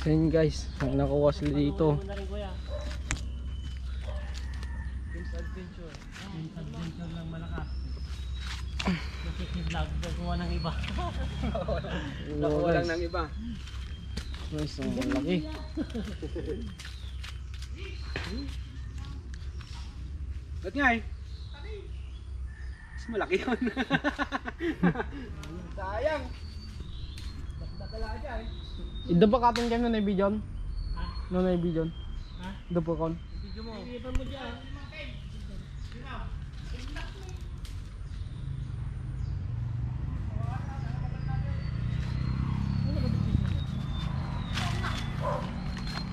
So yun guys, nakuha sila dito. Adventure ng malakas. Vlog, gagawa ng iba. Nakuha lang ng iba. Guys, ang malaki. Ba't nga eh? Mas malaki yun. Sayang. Nakala dyan. Ida ba katong dyan na ibidyon? Ha? No na ibidyon? Ha? Ida po kon? Video mo. Iban mo dyan.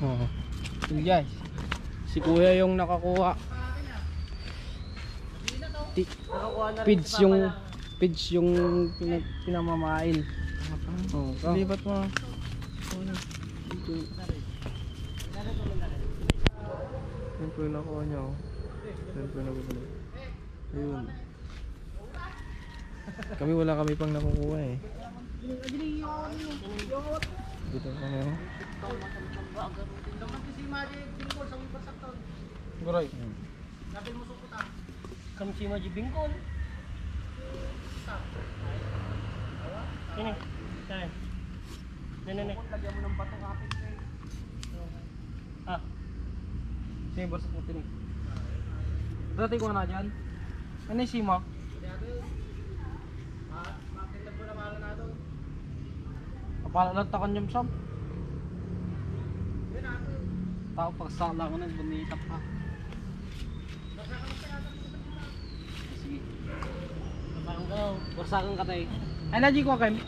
Oo. So guys, si kuya yung nakakuha. Pids yung pinamamain. Oh, lipat mo. Yan po yung nakuha niya. Yan po yung nakuha. Ayun. Kami wala kami pang nakukuha eh. Dito kami oh. Guray. Kamsi mo di bingkol. Ini. Tayo. Nene. Lagyan mo ng bato kapit eh. Ah. Sino ba sa puti ni? Dati ko na dyan. Ano yung sima? Kapala takan yung sam. Tao pagsala ko na, bumitap pa. Sige. Barsakan ka tayo. Ay, naji ko kayo.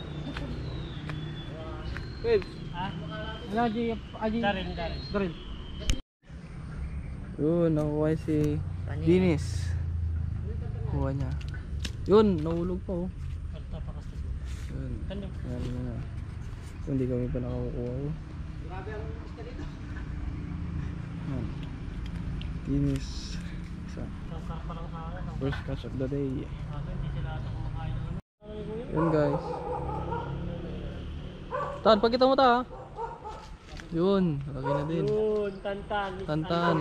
Wave. Ha? Naji, Darin. Darin. Yun, nakuha si Dinis. Kuha niya. Yun, nahulog pa oh. Yun. Yan na. Hindi kami pa nakakukuha oh. Grabe ang gusto dito. Dinis. First catch of the day. Yun guys. Tan, pagkita mo ta ha. Yun, laki na din. Yun, tantan.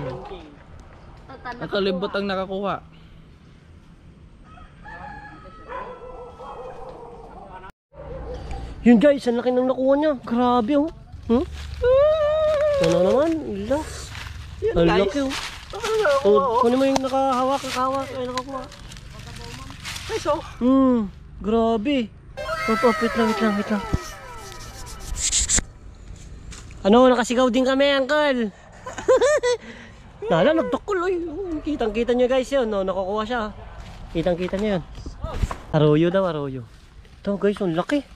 Nakalibot ang nakakuha. Yun guys, ang laki ng nakuha niya. Grabe oh. Ano naman? Ilas. Ang laki oh. Kunin mo yung nakahawak. Ay, nakakuha. Ay, so. Grabe. Wait lang. Ano, nakasigaw din kami, uncle. Nala, nagdakol oy. Kitang-kita nyo guys yun, no? Nakukuha siya. Kitang-kita nyo yun. Arroyo daw, arroyo. Ito guys, ang laki.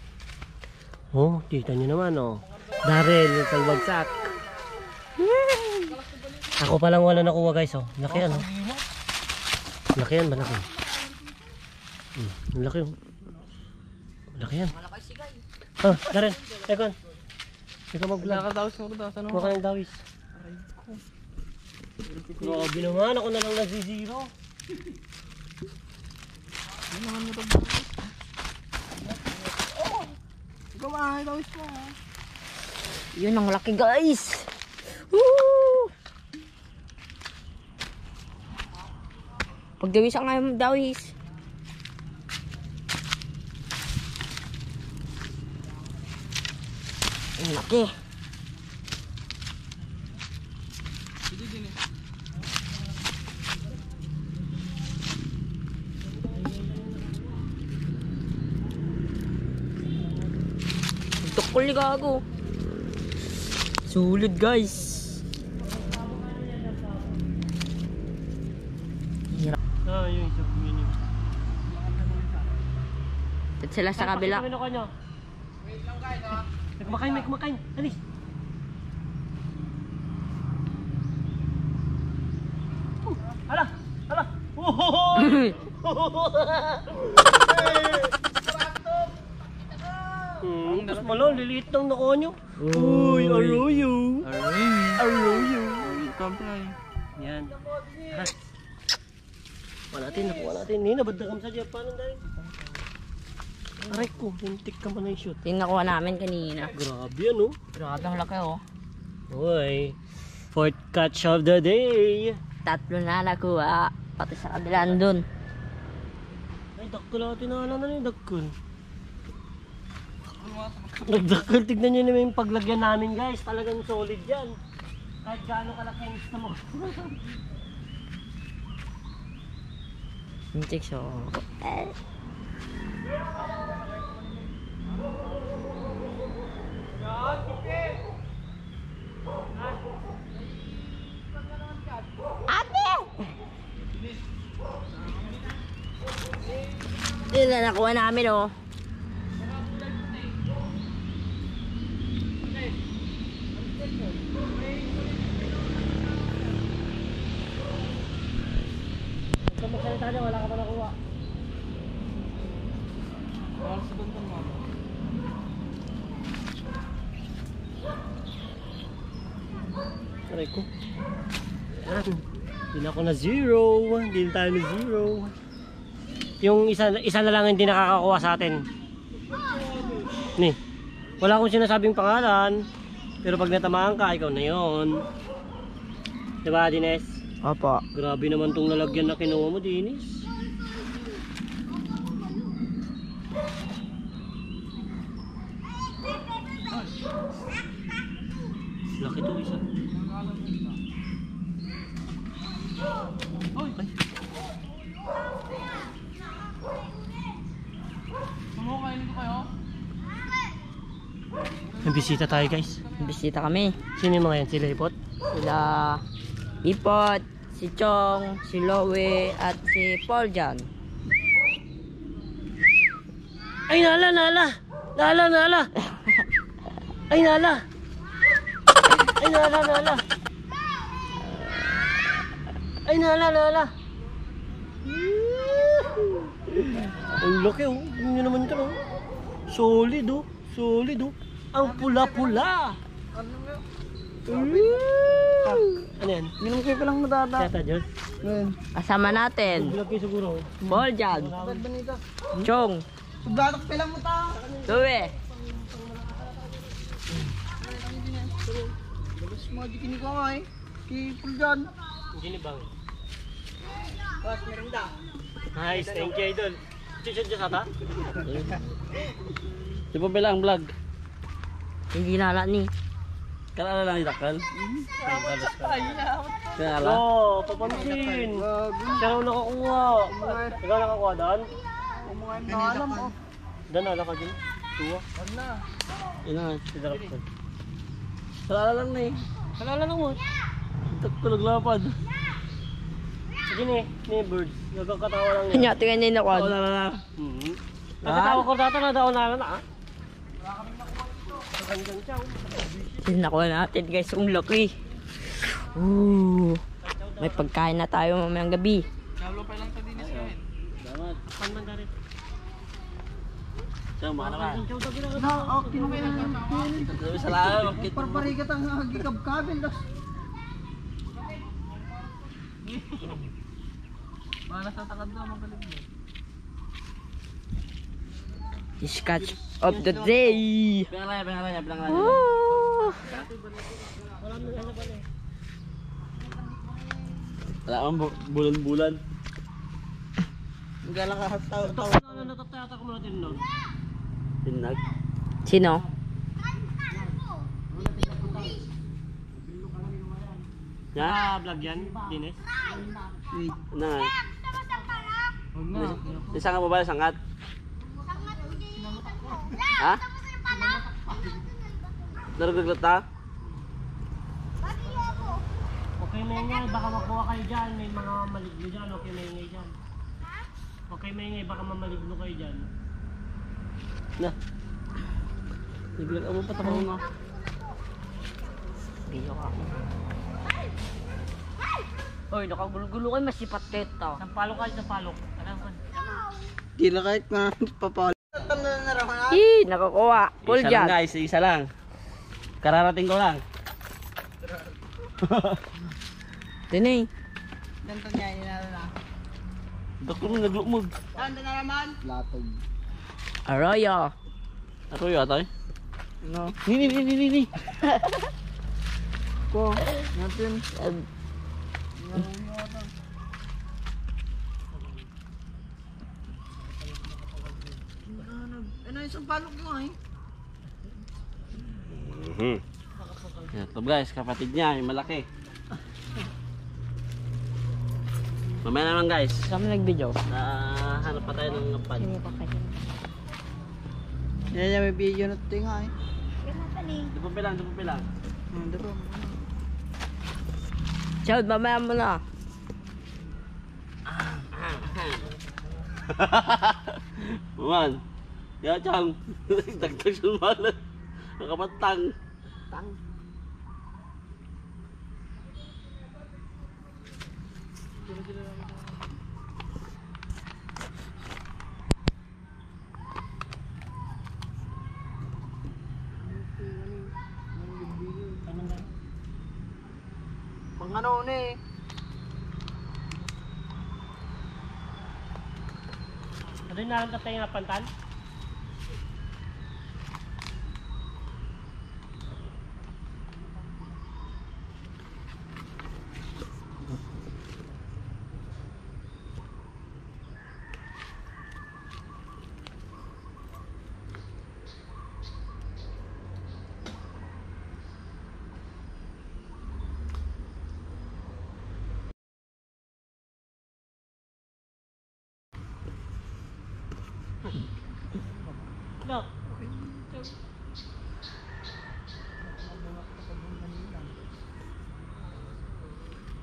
Oh, kita nyo naman, oh. Darel, isang bagsak. Ako palang wala nakuha guys, oh. Laki yan, oh. Laki yan, malaki. Laki, oh. Laki yan. Oh, Darel, Ekon. Ikaw mag-vlog. Nakadawis mo ito. Saan Huwag ka ng dawis. Grabe naman, ako na lang nag-zero. Ano naman mo ito? Ikaw maahay dawis mo ha. Yun ang laki guys. Woo! Pagdawis ang ngayon dawis. Ang laki. Tukol ni gago. Sulit guys. Ah, yun isa mini. At sila sa kabila. Wait lang guys ha. May kumakain. Alis. Hala. Tapos malo, liliit lang nakuha nyo. Uy, arroyo. Yan. Nakuha natin. Hinabad na kami sa Japan. Aray ko, hintik ka pa na yung shoot. Yung nakuha namin kanina. Grabe yan oh. Grabe ang laki oh. Uy. Fourth catch of the day. 3 na nakuha. Pati sa kabilaan dun. Ay, dakol ako. Tinala na yung dakol. Nagdakol. Tignan nyo naman yung paglagyan namin guys. Talagang solid yan. Kahit gaano kalaki ang gusto mo. Yung chicks, oh. Ate! Yun na nakuha namin, oh. Kung magsalita niya, wala ka pa nakuha. Aray ko. Hindi na ako na zero. Hindi na tayo na zero. Yung isa na lang hindi nakakakuha sa atin. Ni. Wala akong sinasabing pangalan. Pero pag natamaan ka, ikaw na yun. Diba, Dines? Apa. Grabe naman tong lalagyan na kinuha mo, Dines. Laki to isa. Ay. Sumukainin ko kayo. May bisita tayo guys. Bisita kami. Sino yung mga yan? Sila Ipot? Sila Ipot, si Chong, si Lowe, at si Paul dyan. Ay nala! Ay nala! Ay nala! Ang laki oh. Tingnan nyo naman ito oh. Solid oh. Ang pula-pula. Ano yan? Minum kayo palang madada. Tata Diyos? Kasama natin, Laki siguro. Paul dyan, Chong, Sublatok pa lang mo ta. Lowe. Labas mo, di kini ko nga eh. Kipul dyan. Ginibang. Bas, merenda. Nice, thank you idol. Chuchut dyan ata? Di ba bilang vlog? Hindi nala ni. Kalala lang itakal. Kalala. Oo, papansin. Siya raw nakakuha. Ikaw nakakuha daan? Umuhain na alam oh. Daan ala ka dyan. Tuwa. Wala na. Yun na. Sidarap ko. Kalala lang na eh. Kalala lang mo. Tulog lapad. Sige ni birds. Nagkakatawa lang yan. Kanya, tingnan niyo na Kalala. Nagkatawa ko data na daon na ah. Hanggang siya. Nakuha natin guys, ang laki. Ooh. May pagkain na tayo mamayang gabi. Nablo pa lang ta din siya eh. Salamat. Pandan rin. Siya, mga naman. Na, oh, kinuha na. Salamat. Parparigat ang hagikab-kabel. Mana sa takad na, magaling mo. Catch of the day. Pinangalaya. Woo! Wala akong bulan-bulan. Magalang ka tao. Natatayata ko muna din no. Tinag. Sino? Ah, vlog yan, Dines. Na. Isang ka ba sangat? Ha? Naruglag ta? Okay maingay, baka makuha kayo dyan. May mga maligno dyan, okay maingay dyan. Okay maingay, baka mamaligno kayo dyan. Na. Naglag mo pa tako nga. Biyo ka. Oy, nakagulo-gulo kayo, masipat teta. Sampalok kayo, sampalok. Alam ko. Di na kahit na papal. Nakakuha. Paul Isa lang dyan. guys, isa lang. Kararating ko lang. Tinay. Ganto niya, inala na. Dako mo naglumog. Saan na naman? Latog. Arroyo. Ako yun atoy. No. Ni. ko. Natin. Ano isang palok mo ay? Ito guys, kapatid niya, yung malaki. Mamaya naman guys. Kami nag-video. Hanap pa tayo ng pan. Yan may video na ito nga eh. Dupupilang. Chad, mamaya mo na. Man. Ya chang. Dagdag sumalan. Nakapatang. Pang ano na eh. Ano yung nalang tayo nga pantan?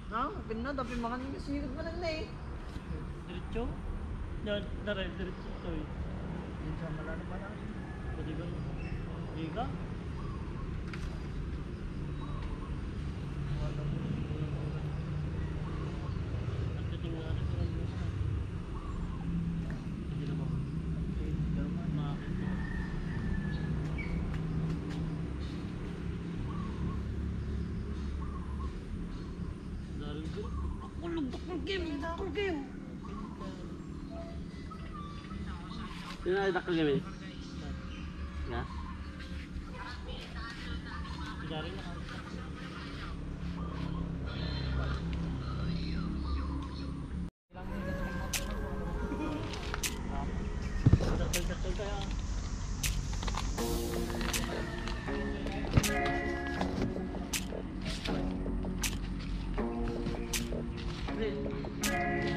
No. Pinno, tapi makan yung sinikot mo lang na eh. Diretso? Diretso ito eh. Yan sa malano pa lang. Pwede ba? Hindi ka? Sino na itakal kami? Ya?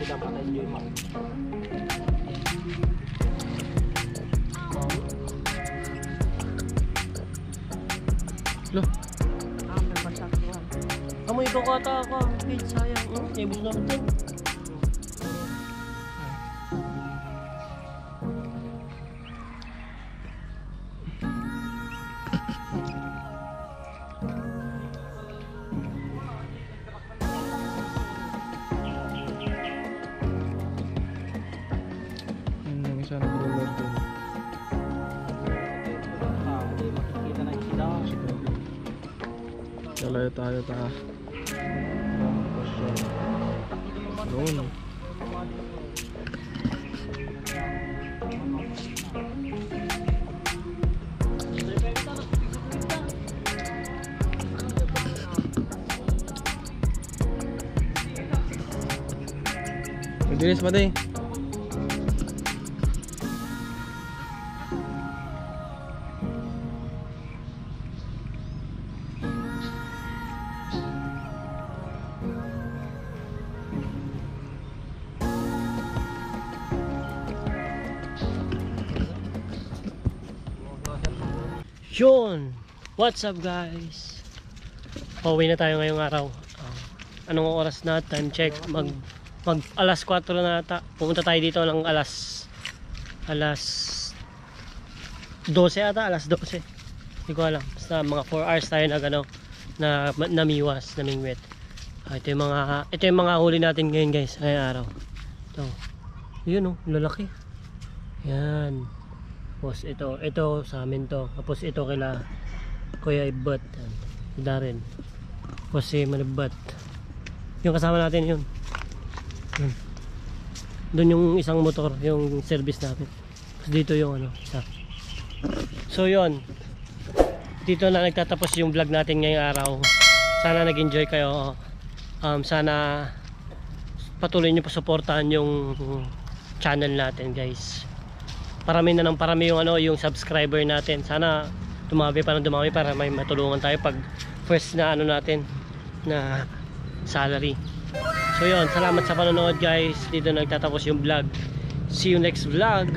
Kita dapat enjoy mak. Loh, Kamu ikaw kata ako. Wait, sayang. Ibus naman din. yung isa nag-roller din. Hindi makikita na sila. Lalayo tayo Doon. Mabilis pa din. Yun! What's up guys? Pauwi na tayo ngayong araw. Anong oras na? Time check. Mag alas 4 na ata. Pumunta tayo dito ng alas 12 ata. Alas 12. Hindi ko alam. Basta mga 4 hours tayo na namiwas, namingwit. Ito yung mga huli natin ngayon guys. Ngayong araw. Ito. Yun oh, lalaki. Yan. Tapos ito sa amin to. Tapos ito kila Kuya Ibat, si Darren. Tapos si Manibat. Yung kasama natin yun. Doon yung isang motor, yung service natin. Tapos dito yung isa. So yun. Dito na nagtatapos yung vlog natin ngayong araw. Sana nag-enjoy kayo. Sana patuloy nyo pa suportahan yung channel natin guys. Parami na ng parami yung yung subscriber natin. Sana dumami pa ng dumami para may matulungan tayo pag first na natin na salary. So yun, salamat sa panonood guys. Dito nagtatapos yung vlog. See you next vlog.